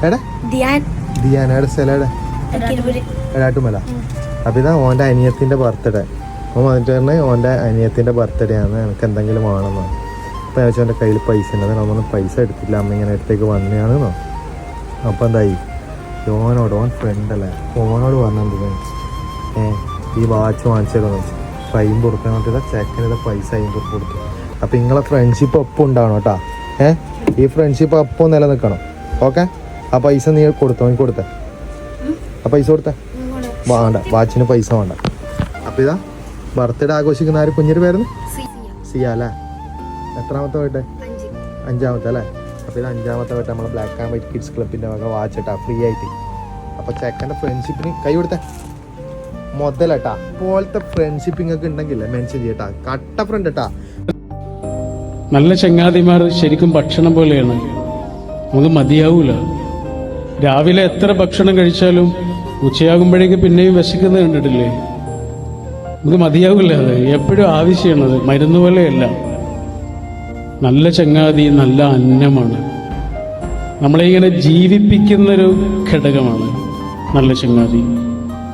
എടാ ദിയാൻ എവിടെ സ്ഥലം എടാട്ടുമല. അപ്പൊ ഇതാ ഓൻ്റെ അനിയത്തിന്റെ ബർത്ത്ഡേ. ഓൻ വന്നിട്ട് പറഞ്ഞ് ഓൻ്റെ അനിയത്തിന്റെ ബർത്ത്ഡേ ആണ്, എനിക്ക് എന്തെങ്കിലും വേണമെന്നോ. അപ്പൊ ഞാൻ എൻ്റെ കയ്യിൽ പൈസ ഉണ്ട്, നമ്മളൊന്നും പൈസ എടുത്തില്ല, അമ്മ ഇങ്ങനെ അടുത്തേക്ക് വന്നതാണെന്നോ. അപ്പൊ എന്തായി ഓൻ ഫ്രണ്ട് അല്ലേ, ഓനോട് പറഞ്ഞത് ഈ വാച്ച് വാങ്ങിച്ചതെന്ന് വെച്ചു. അപ്പം 50 ഉറുപ്പ്യ നോക്കിയതാ ചെക്കനിത് പൈസ 50 ഉറുപ്പ്യ കൊടുത്തു. അപ്പം നിങ്ങളെ ഫ്രണ്ട്ഷിപ്പ് ഒപ്പം ഉണ്ടാവണം കേട്ടോ. ഈ ഫ്രണ്ട്ഷിപ്പ് ഒപ്പം നിലനിൽക്കണം. ഓക്കെ, ആ പൈസ നീ കൊടുത്തോ, നീ കൊടുത്തേ, ആ പൈസ കൊടുത്തേ. വേണ്ട, വാച്ചിന് പൈസ വേണ്ട. അപ്പം ഇതാ ബർത്ത്ഡേ ആഘോഷിക്കുന്ന ആര്, കുഞ്ഞിൻ്റെ പേരുന്ന് സിയ അല്ലേ? എത്രാമത്തെ വീട്ടെ? 5ാമത്തെ അല്ലേ? അപ്പോൾ ഇത് 5ാമത്തെ വീട്ടെ നമ്മളെ ബ്ലാക്ക് ആൻഡ് വൈറ്റ് കിഡ്സ് ക്ലബിൻ്റെ വക വാച്ചിട്ടാ ഫ്രീ ആയിട്ട്. അപ്പോൾ ചെക്കൻ്റെ ഫ്രണ്ട്ഷിപ്പിന് കൈ കൊടുത്തേ മുതലട്ടാ. പോലത്തെ ഫ്രണ്ട്ഷിപ്പിംഗ് ഒക്കെ ഉണ്ടെങ്കിൽ മെൻഷൻ ചെയ്യട്ടാ, കട്ട ഫ്രണ്ട് കേട്ടാ. നല്ല ചങ്ങാതിമാർ ശരിക്കും ഭക്ഷണം പോലെയാണ്, നമുക്ക് മതിയാവൂല. രാവിലെ എത്ര ഭക്ഷണം കഴിച്ചാലും ഉച്ചയാകുമ്പോഴേക്ക് പിന്നെയും വിശക്കുന്നത് കണ്ടിട്ടില്ലേ? നമുക്ക് മതിയാവില്ല. അത് എപ്പോഴും ആവശ്യമാണത്, മരുന്ന് പോലെയല്ല. നല്ല ചങ്ങാതി നല്ല അന്നമാണ്, നമ്മളെ ഇങ്ങനെ ജീവിപ്പിക്കുന്നൊരു ഘടകമാണ് നല്ല ചങ്ങാതി.